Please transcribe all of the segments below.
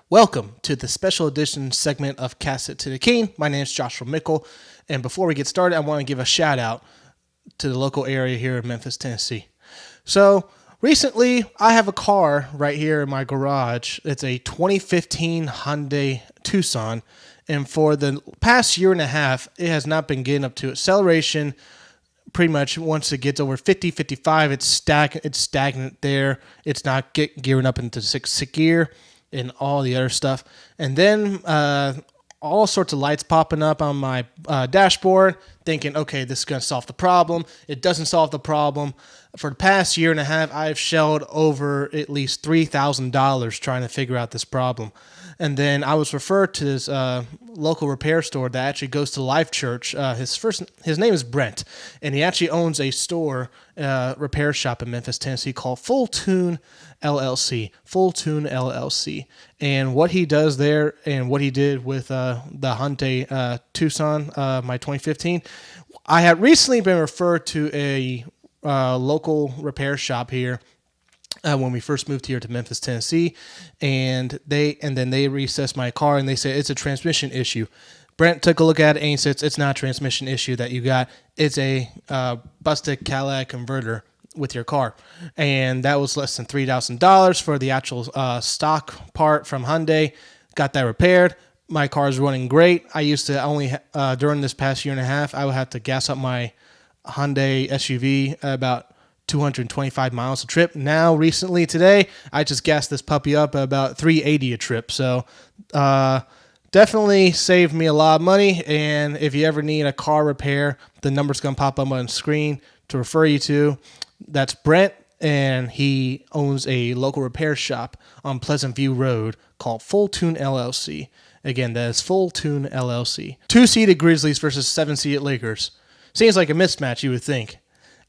Welcome to the special edition segment of Cast It to the King. My name is Joshua Mickle, and before we get started, I want to give a shout out to the local area here in Memphis, Tennessee. So recently, I have a car right here in my garage. It's a 2015 Hyundai Tucson, and for the past year and a half, it has not been getting up to acceleration. Pretty much once it gets over 50, 55, it's stagnant there. It's not gearing up into sixth gear and all the other stuff. And then all sorts of lights popping up on my dashboard, thinking, okay, this is going to solve the problem. It doesn't solve the problem. For the past year and a half, I've shelled over at least $3,000 trying to figure out this problem. And then I was referred to this local repair store that actually goes to Life Church. His name is Brent, and he actually owns a store, repair shop in Memphis, Tennessee called Full Tune LLC. Full Tune LLC. And what he does there, and what he did with the Hyundai Tucson, my 2015, I had recently been referred to a local repair shop here. When we first moved here to Memphis, Tennessee, and then they reassessed my car and they said it's a transmission issue. Brent took a look at it and he says it's not a transmission issue that you got. It's a busted catalytic converter with your car, and that was less than $3,000 for the actual stock part from Hyundai. Got that repaired. My car is running great. I used to only during this past year and a half, I would have to gas up my Hyundai SUV about 225 miles a trip. Now, recently today, I just gassed this puppy up at about 380 a trip. So, definitely saved me a lot of money. And if you ever need a car repair, the number's going to pop up on the screen to refer you to. That's Brent, and he owns a local repair shop on Pleasant View Road called Full Tune LLC. Again, that is Full Tune LLC. 2-seeded Grizzlies versus 7-seeded Lakers. Seems like a mismatch, you would think.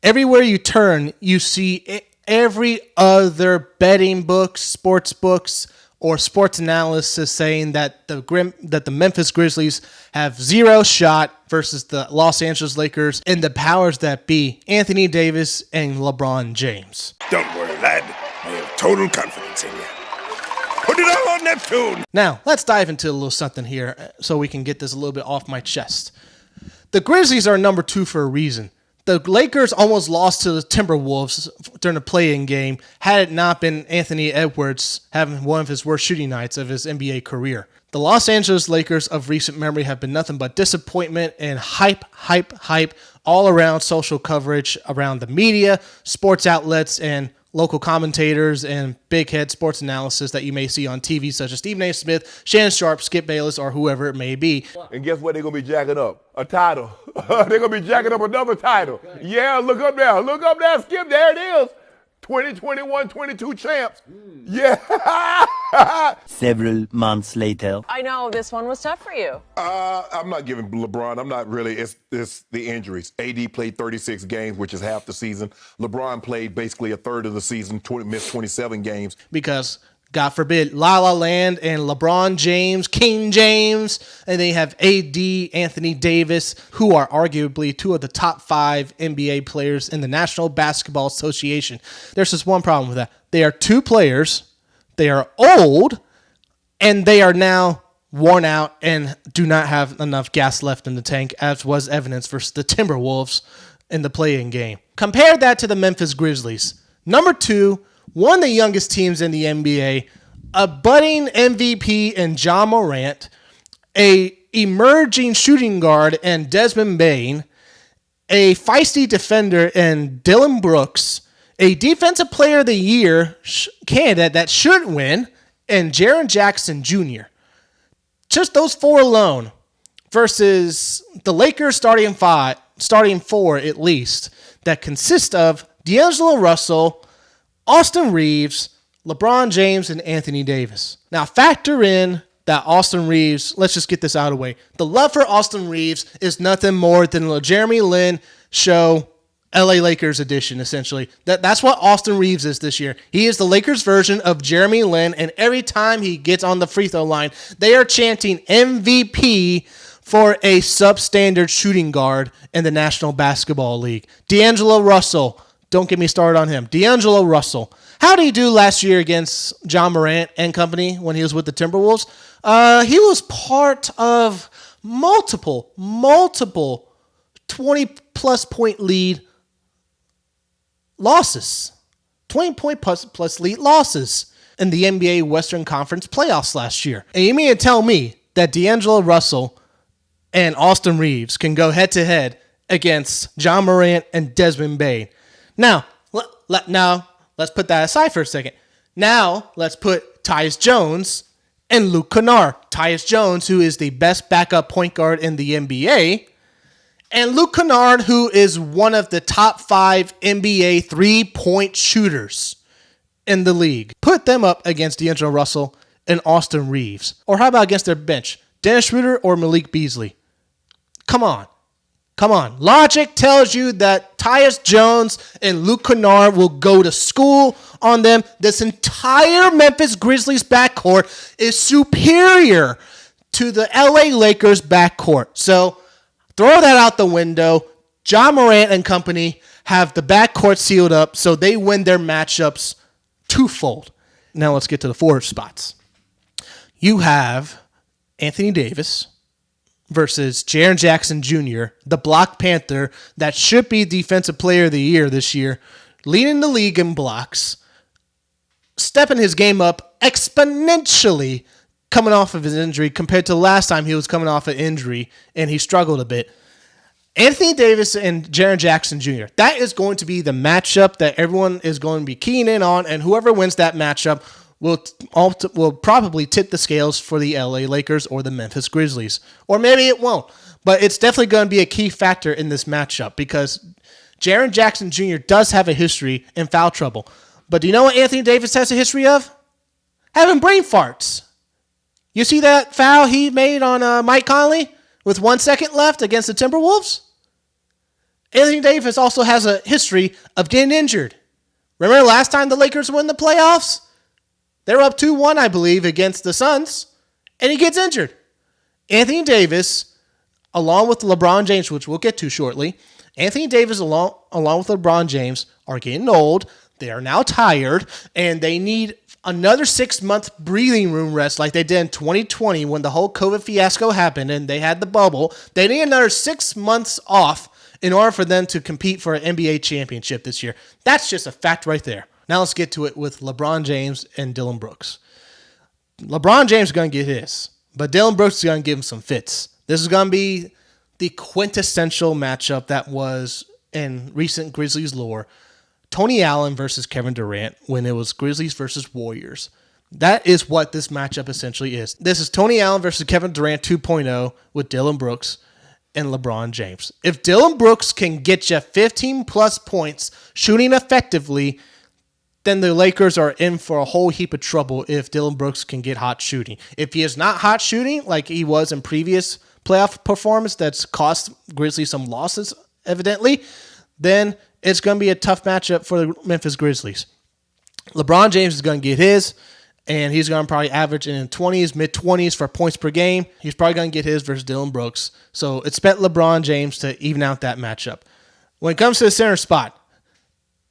Everywhere you turn, you see every other betting books, sports books, or sports analysis saying that the Memphis Grizzlies have zero shot versus the Los Angeles Lakers and the powers that be, Anthony Davis and LeBron James. Don't worry, lad. I have total confidence in you. Put it all on Neptune! Now, let's dive into a little something here so we can get this a little bit off my chest. The Grizzlies are number 2 for a reason. The Lakers almost lost to the Timberwolves during the play-in game had it not been Anthony Edwards having one of his worst shooting nights of his NBA career. The Los Angeles Lakers of recent memory have been nothing but disappointment and hype all around social coverage around the media, sports outlets, and local commentators and big head sports analysis that you may see on TV, such as Stephen A. Smith, Shannon Sharp, Skip Bayless, or whoever it may be. And guess what they're going to be jacking up? A title. They're going to be jacking up another title. Yeah, look up there. Look up there, Skip. There it is. 2021-22 champs. Yeah. Several months later. I know this one was tough for you. I'm not giving LeBron. I'm not really. It's the injuries. AD played 36 games, which is half the season. LeBron played basically a third of the season, missed 27 games. Because, God forbid, La La Land and LeBron James, King James, and they have AD, Anthony Davis, who are arguably 2 of the top 5 NBA players in the National Basketball Association. There's just one problem with that. They are 2 players, they are old, and they are now worn out and do not have enough gas left in the tank, as was evidence versus the Timberwolves in the play-in game. Compare that to the Memphis Grizzlies. Number 2, one of the youngest teams in the NBA, a budding MVP in John Morant, a emerging shooting guard in Desmond Bane, a feisty defender in Dylan Brooks, a defensive player of the year candidate that should win, and Jaren Jackson Jr. Just those 4 alone versus the Lakers starting 4 at least, that consist of D'Angelo Russell, Austin Reeves, LeBron James, and Anthony Davis. Now, factor in that Austin Reeves, let's just get this out of the way. The love for Austin Reeves is nothing more than the Jeremy Lin show, LA Lakers edition, essentially. That's what Austin Reeves is this year. He is the Lakers version of Jeremy Lin, and every time he gets on the free throw line, they are chanting MVP for a substandard shooting guard in the National Basketball League. D'Angelo Russell. Don't get me started on him. D'Angelo Russell. How did he do last year against John Morant and company when he was with the Timberwolves? He was part of multiple 20-plus point lead losses. 20-point plus lead losses in the NBA Western Conference playoffs last year. And you mean to tell me that D'Angelo Russell and Austin Reeves can go head-to-head against John Morant and Desmond Bane? Now, let's put that aside for a second. Now, let's put Tyus Jones and Luke Kennard. Tyus Jones, who is the best backup point guard in the NBA, and Luke Kennard, who is one of the top 5 NBA three-point shooters in the league. Put them up against D'Angelo Russell and Austin Reeves. Or how about against their bench? Dennis Schroeder or Malik Beasley? Come on. Logic tells you that Tyus Jones and Luke Kennard will go to school on them. This entire Memphis Grizzlies backcourt is superior to the LA Lakers backcourt. So throw that out the window. John Morant and company have the backcourt sealed up, so they win their matchups twofold. Now let's get to the forward spots. You have Anthony Davis versus Jaren Jackson Jr., the Block Panther that should be Defensive Player of the Year this year, leading the league in blocks, stepping his game up exponentially coming off of his injury compared to last time he was coming off an injury and he struggled a bit. Anthony Davis and Jaren Jackson Jr., that is going to be the matchup that everyone is going to be keying in on, and whoever wins that matchup will probably tip the scales for the LA Lakers or the Memphis Grizzlies. Or maybe it won't. But it's definitely going to be a key factor in this matchup because Jaren Jackson Jr. does have a history in foul trouble. But do you know what Anthony Davis has a history of? Having brain farts. You see that foul he made on Mike Conley with 1 second left against the Timberwolves? Anthony Davis also has a history of getting injured. Remember last time the Lakers won the playoffs? They were up 2-1, I believe, against the Suns, and he gets injured. Anthony Davis, along with LeBron James, which we'll get to shortly, Anthony Davis, along with LeBron James, are getting old. They are now tired, and they need another 6-month breathing room rest like they did in 2020 when the whole COVID fiasco happened and they had the bubble. They need another 6 months off in order for them to compete for an NBA championship this year. That's just a fact right there. Now let's get to it with LeBron James and Dillon Brooks. LeBron James is going to get his, but Dillon Brooks is going to give him some fits. This is going to be the quintessential matchup that was in recent Grizzlies lore. Tony Allen versus Kevin Durant when it was Grizzlies versus Warriors. That is what this matchup essentially is. This is Tony Allen versus Kevin Durant 2.0 with Dillon Brooks and LeBron James. If Dillon Brooks can get you 15-plus points shooting effectively, then the Lakers are in for a whole heap of trouble if Dillon Brooks can get hot shooting. If he is not hot shooting like he was in previous playoff performance that's cost Grizzlies some losses, evidently, then it's going to be a tough matchup for the Memphis Grizzlies. LeBron James is going to get his, and he's going to probably average in the 20s, mid-20s for points per game. He's probably going to get his versus Dillon Brooks. So expect LeBron James to even out that matchup. When it comes to the center spot,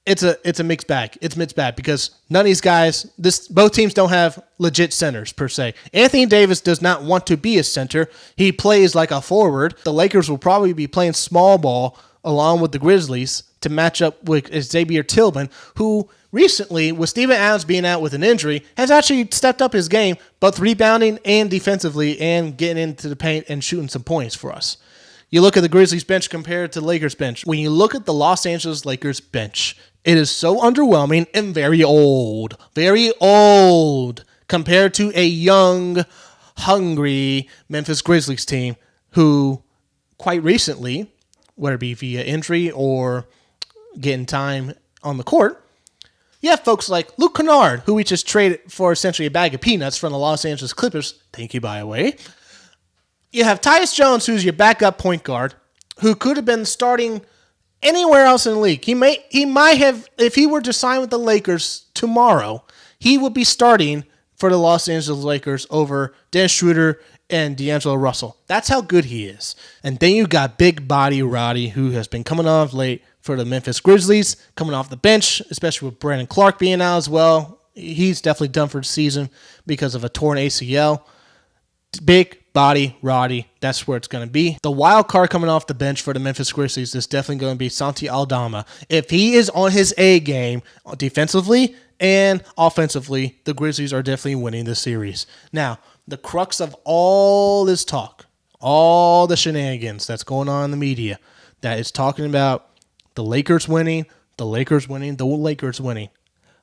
it's a mixed bag. It's mixed bag because none of these guys, both teams don't have legit centers per se. Anthony Davis does not want to be a center. He plays like a forward. The Lakers will probably be playing small ball along with the Grizzlies to match up with Xavier Tillman, who recently, with Steven Adams being out with an injury, has actually stepped up his game, both rebounding and defensively and getting into the paint and shooting some points for us. You look at the Grizzlies bench compared to the Lakers bench. When you look at the Los Angeles Lakers bench, it is so underwhelming and very old compared to a young, hungry Memphis Grizzlies team who quite recently, whether it be via injury or getting time on the court, you have folks like Luke Kennard, who we just traded for essentially a bag of peanuts from the Los Angeles Clippers. Thank you, by the way. You have Tyus Jones, who's your backup point guard, who could have been starting anywhere else in the league. He might have, if he were to sign with the Lakers tomorrow, he would be starting for the Los Angeles Lakers over Dennis Schroeder and D'Angelo Russell. That's how good he is. And then you got Big Body Roddy, who has been coming on late for the Memphis Grizzlies coming off the bench, especially with Brandon Clark being out as well. He's definitely done for the season because of a torn ACL. Big body, Roddy. That's where it's going to be. The wild card coming off the bench for the Memphis Grizzlies is definitely going to be Santi Aldama. If he is on his A game defensively and offensively, the Grizzlies are definitely winning the series. Now, the crux of all this talk, all the shenanigans that's going on in the media, that is talking about the Lakers winning, the Lakers winning, the Lakers winning.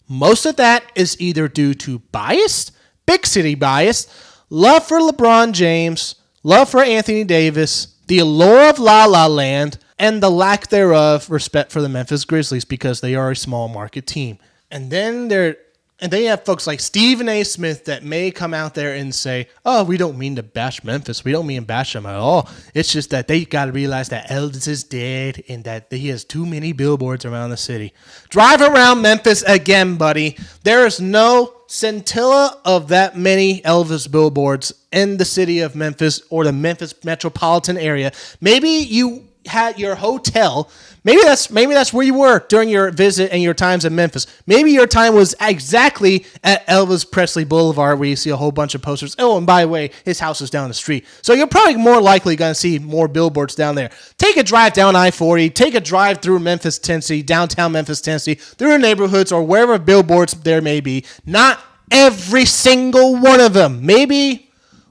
Most of that is either due to bias, big city bias, love for LeBron James, love for Anthony Davis, the allure of La La Land, and the lack thereof respect for the Memphis Grizzlies because they are a small market team. And then you have folks like Stephen A. Smith that may come out there and say, oh, we don't mean to bash Memphis. We don't mean to bash them at all. It's just that they got to realize that Elvis is dead and that he has too many billboards around the city. Drive around Memphis again, buddy. There is no scintilla of that many Elvis billboards in the city of Memphis or the Memphis metropolitan area. Maybe you had your hotel. Maybe that's where you were during your visit and your times in Memphis. Maybe your time was exactly at Elvis Presley Boulevard where you see a whole bunch of posters. Oh, and by the way, his house is down the street. So you're probably more likely going to see more billboards down there. Take a drive down I-40. Take a drive through Memphis, Tennessee, downtown Memphis, Tennessee, through the neighborhoods or wherever billboards there may be. Not every single one of them. Maybe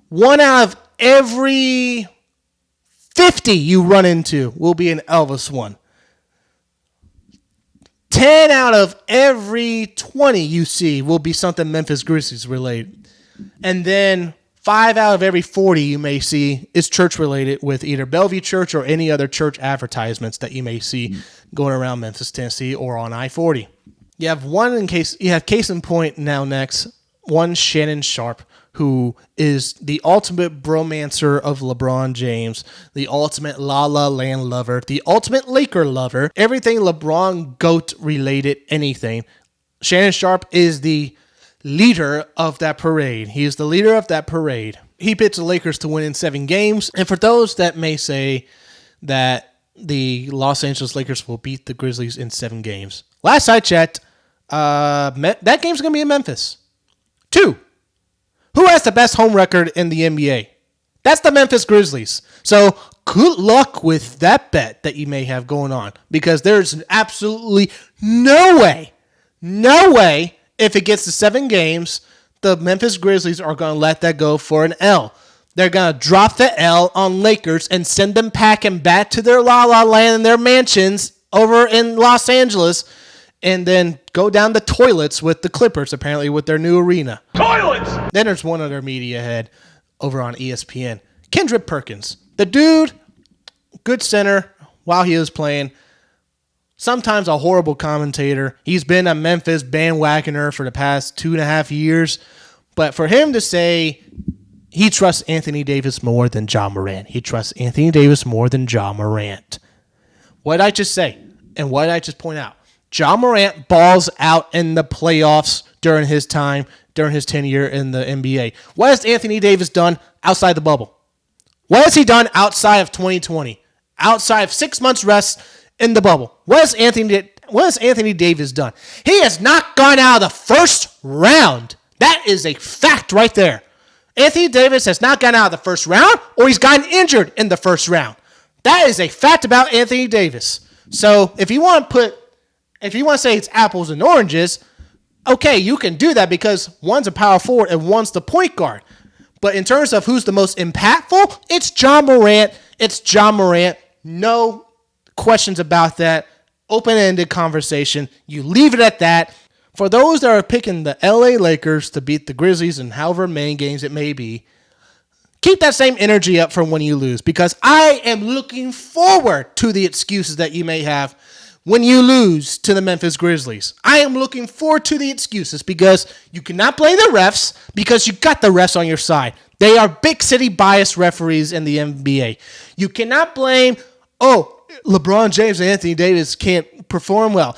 one out of every 50 you run into will be an Elvis one. 10 out of every 20 you see will be something Memphis Grizzlies related. And then 5 out of every 40 you may see is church related with either Bellevue Church or any other church advertisements that you may see going around Memphis, Tennessee or on I-40. You have case in point now next, one Shannon Sharp, who is the ultimate bromancer of LeBron James, the ultimate La La Land lover, the ultimate Laker lover, everything LeBron GOAT related, anything. Shannon Sharp is the leader of that parade. He is the leader of that parade. He picks the Lakers to win in 7 games. And for those that may say that the Los Angeles Lakers will beat the Grizzlies in 7 games, last I checked, that game's going to be in Memphis. 2. Who has the best home record in the NBA? That's the Memphis Grizzlies. So good luck with that bet that you may have going on because there's absolutely no way, if it gets to 7 games, the Memphis Grizzlies are going to let that go for an L. They're going to drop the L on Lakers and send them packing back to their La La Land and their mansions over in Los Angeles and then go down the toilets with the Clippers, apparently, with their new arena. Toilets! Then there's one other media head over on ESPN. Kendrick Perkins. The dude, good center while he was playing. Sometimes a horrible commentator. He's been a Memphis bandwagoner for the past 2.5 years. But for him to say he trusts Anthony Davis more than Ja Morant. He trusts Anthony Davis more than Ja Morant. What did I just say? And what did I just point out? Ja Morant balls out in the playoffs during his tenure in the NBA. What has Anthony Davis done outside the bubble? What has he done outside of 2020? Outside of 6 months rest in the bubble? What has Anthony Davis done? He has not gone out of the first round. That is a fact right there. Anthony Davis has not gone out of the first round or he's gotten injured in the first round. That is a fact about Anthony Davis. So if you want to say it's apples and oranges, okay, you can do that because one's a power forward and one's the point guard. But in terms of who's the most impactful, it's Ja Morant. It's Ja Morant. No questions about that. Open-ended conversation. You leave it at that. For those that are picking the LA Lakers to beat the Grizzlies in however many games it may be, keep that same energy up for when you lose because I am looking forward to the excuses that you may have when you lose to the Memphis Grizzlies. I am looking forward to the excuses because you cannot blame the refs because you got the refs on your side. They are big city biased referees in the NBA. You cannot blame, LeBron James and Anthony Davis can't perform well.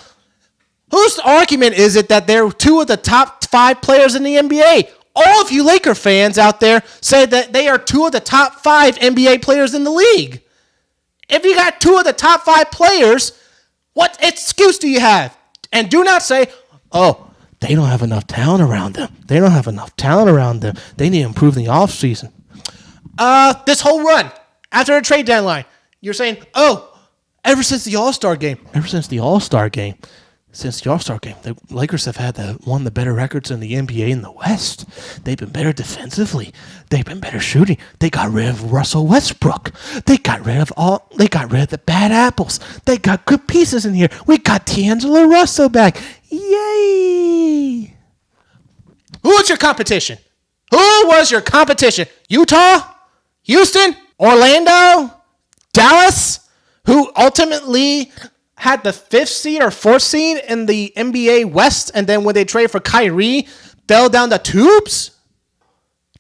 Whose argument is it that they're 2 of the top 5 players in the NBA? All of you Laker fans out there say that they are 2 of the top 5 NBA players in the league. If you got 2 of the top 5 players, What excuse do you have? And do not say, oh, they don't have enough talent around them. They don't have enough talent around them. They need to improve in the offseason. This whole run, after the trade deadline, you're saying, oh, ever since the All-Star game, the Lakers have had one of the better records in the NBA in the West. They've been better defensively. They've been better shooting. They got rid of Russell Westbrook. They got rid of the bad apples. They got good pieces in here. We got D'Angelo Russell back. Yay! Who was your competition? Utah? Houston? Orlando? Dallas? Who ultimately had the 5th seed or 4th seed in the NBA West, and then when they traded for Kyrie, fell down the tubes?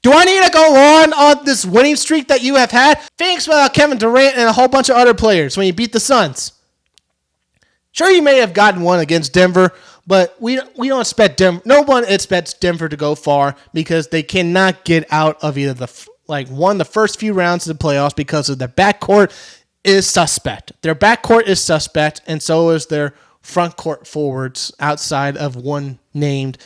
Do I need to go on this winning streak that you have had? Thanks about Kevin Durant and a whole bunch of other players when you beat the Suns. Sure, you may have gotten one against Denver, but we don't expect Denver. No one expects Denver to go far because they cannot get out of either the first few rounds of the playoffs because of their backcourt is suspect. Their backcourt is suspect, and so is their front court forwards outside of one named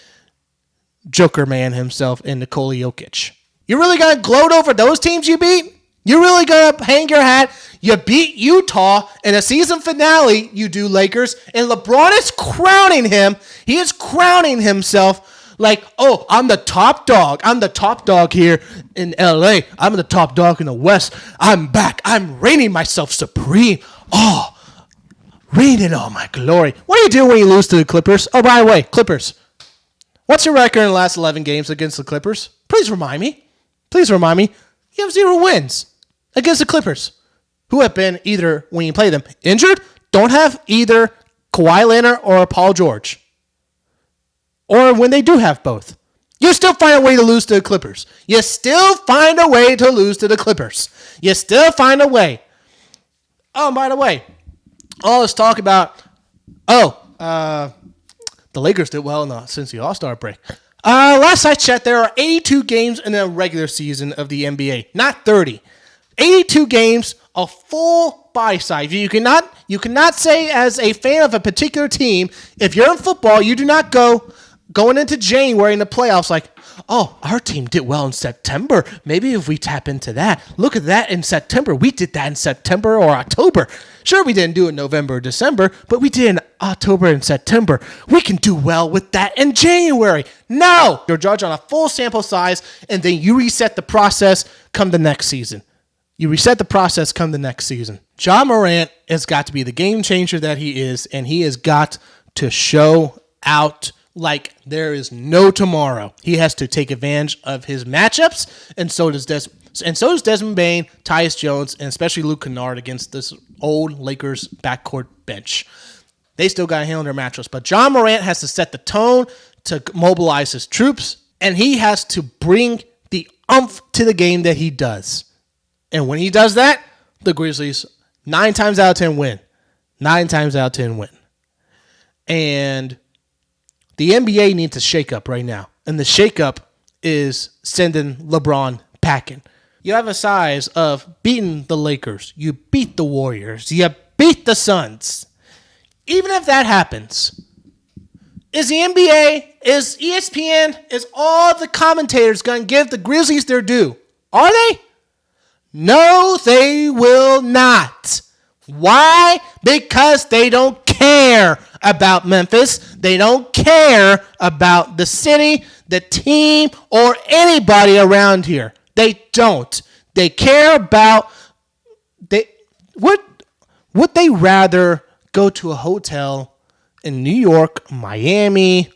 Joker man himself in Nikola Jokic. You really going to gloat over those teams you beat? You really going to hang your hat? You beat Utah in a season finale, you do, Lakers, and LeBron is crowning him. He is crowning himself like, oh, I'm the top dog. I'm the top dog here in LA. I'm the top dog in the West. I'm back. I'm reigning myself supreme. Oh, reign in all my glory. What do you do when you lose to the Clippers? Oh, by the way, Clippers. What's your record in the last 11 games against the Clippers? Please remind me. You have 0 wins against the Clippers, who have been either, when you play them, injured, don't have either Kawhi Leonard or Paul George. Or when they do have both. You still find a way to lose to the Clippers. You still find a way. Oh, by the way, all this talk about, the Lakers did well since the All-Star break. Last I checked, there are 82 games in the regular season of the NBA, not 30. 82 games, a full buy side. You cannot say as a fan of a particular team, if you're in football, you do not going into January in the playoffs like, oh, our team did well in September. Maybe if we tap into that. Look at that in September. We did that in September or October. Sure, we didn't do it in November or December, but we did in October and September. We can do well with that in January. No! You're judged on a full sample size, and then you reset the process come the next season. Ja Morant has got to be the game changer that he is, and he has got to show out like there is no tomorrow. He has to take advantage of his matchups, and so does Desmond Bane, Tyus Jones, and especially Luke Kennard against this old Lakers backcourt bench. They still got to handle their matchups, but Ja Morant has to set the tone to mobilize his troops, and he has to bring the oomph to the game that he does. And when he does that, the Grizzlies 9 times out of 10 win. And the NBA needs a shakeup right now. And the shakeup is sending LeBron packing. You have a size of beating the Lakers. You beat the Warriors. You beat the Suns. Even if that happens, is the NBA, is ESPN, is all the commentators going to give the Grizzlies their due? Are they? No, they will not. Why? Because they don't care about Memphis. They don't care about the city, the team, or anybody around here. They don't. They care about would they rather go to a hotel in New York, Miami,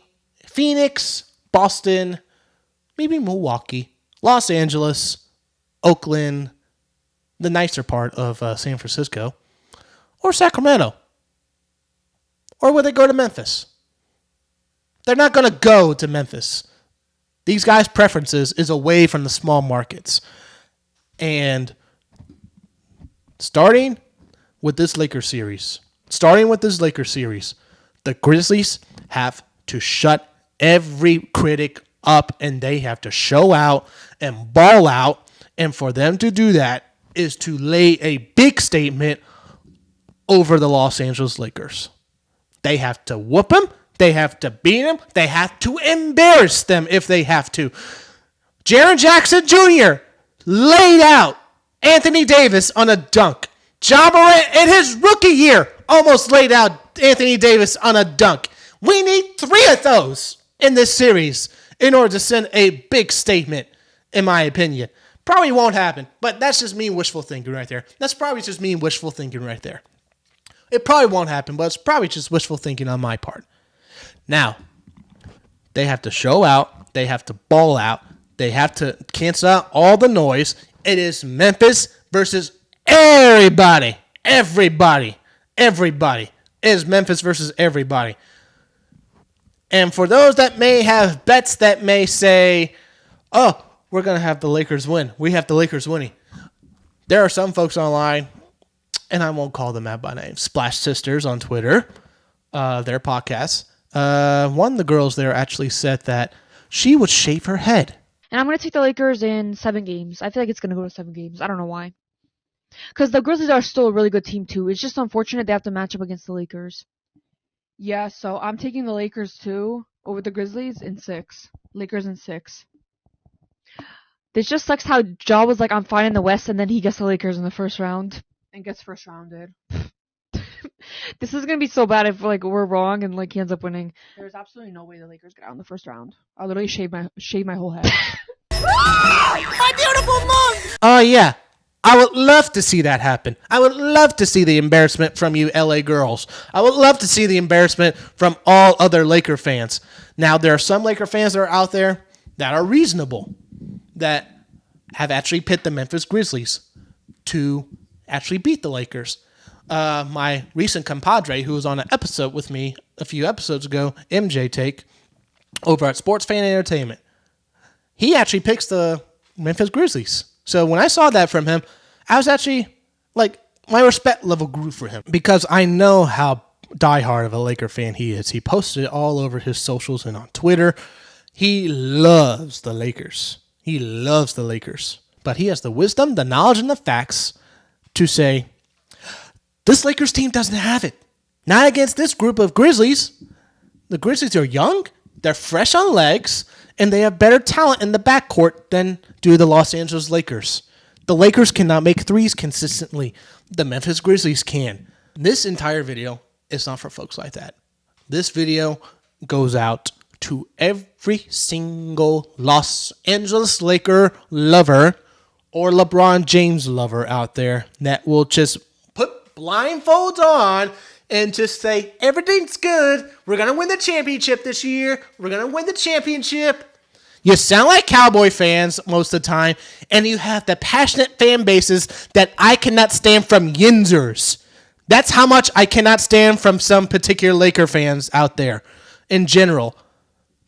Phoenix, Boston, maybe Milwaukee, Los Angeles, Oakland, the nicer part of San Francisco, or Sacramento? Or would they go to Memphis? They're not going to go to Memphis. These guys' preferences is away from the small markets. And starting with this Lakers series, the Grizzlies have to shut every critic up, and they have to show out and ball out. And for them to do that is to lay a big statement over the Los Angeles Lakers. They have to whoop them. They have to beat them. They have to embarrass them if they have to. Jaren Jackson Jr. laid out Anthony Davis on a dunk. Ja Morant in his rookie year almost laid out Anthony Davis on a dunk. We need 3 of those in this series in order to send a big statement, in my opinion. Probably won't happen, but that's just me wishful thinking right there. That's probably just me wishful thinking right there. It probably won't happen, but it's probably just wishful thinking on my part. Now, they have to show out. They have to ball out. They have to cancel out all the noise. It is Memphis versus everybody. Everybody. Everybody. It is Memphis versus everybody. And for those that may have bets that may say, oh, we're going to have the Lakers win. We have the Lakers winning. There are some folks online, and I won't call them out by name, Splash Sisters on Twitter, their podcast. One of the girls there actually said that she would shave her head. And I'm going to take the Lakers in 7 games. I feel like it's going to go to 7 games. I don't know why. Because the Grizzlies are still a really good team, too. It's just unfortunate they have to match up against the Lakers. Yeah, so I'm taking the Lakers, too, over the Grizzlies in 6. Lakers in 6. This just sucks how Ja was like, I'm fine in the West, and then he gets the Lakers in the first round. And gets first rounded. This is going to be so bad if like we're wrong and like he ends up winning. There's absolutely no way the Lakers get out in the first round. I'll literally shave my whole head. My beautiful mom! Oh, yeah. I would love to see that happen. I would love to see the embarrassment from you LA girls. I would love to see the embarrassment from all other Laker fans. Now, there are some Laker fans that are out there that are reasonable, that have actually picked the Memphis Grizzlies to actually beat the Lakers. My recent compadre, who was on an episode with me a few episodes ago, MJ Take, over at Sports Fan Entertainment, he actually picks the Memphis Grizzlies. So when I saw that from him, I was actually, like, my respect level grew for him because I know how diehard of a Laker fan he is. He posted it all over his socials and on Twitter. He loves the Lakers. He loves the Lakers. But he has the wisdom, the knowledge, and the facts to say, this Lakers team doesn't have it. Not against this group of Grizzlies. The Grizzlies are young, they're fresh on legs, and they have better talent in the backcourt than do the Los Angeles Lakers. The Lakers cannot make threes consistently. The Memphis Grizzlies can. This entire video is not for folks like that. This video goes out to every single Los Angeles Laker lover or LeBron James lover out there that will just put blindfolds on and just say, everything's good. We're going to win the championship this year. We're going to win the championship. You sound like Cowboy fans most of the time, and you have the passionate fan bases that I cannot stand from Yinzers. That's how much I cannot stand from some particular Laker fans out there in general.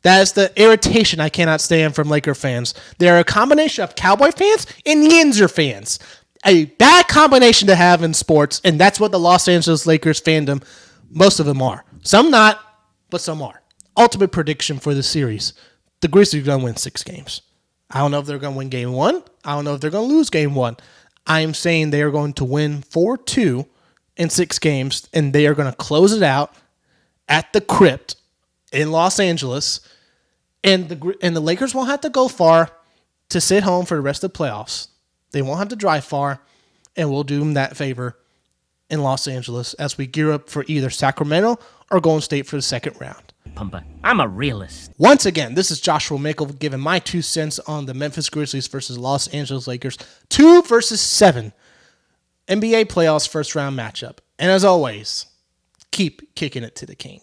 That is the irritation I cannot stand from Laker fans. They're a combination of Cowboy fans and Yinzer fans. A bad combination to have in sports, and that's what the Los Angeles Lakers fandom, most of them are. Some not, but some are. Ultimate prediction for the series. The Grizzlies are going to win 6 games. I don't know if they're going to win game 1. I don't know if they're going to lose game 1. I am saying they are going to win 4-2 in 6 games, and they are going to close it out at the Crypt in Los Angeles. And the Lakers won't have to go far to sit home for the rest of the playoffs. They won't have to drive far, and we'll do them that favor in Los Angeles as we gear up for either Sacramento or Golden State for the second round. Pumper, I'm a realist. Once again, this is Joshua Mickle giving my 2 cents on the Memphis Grizzlies versus Los Angeles Lakers 2 versus 7 NBA playoffs first round matchup. And as always, keep kicking it to the king.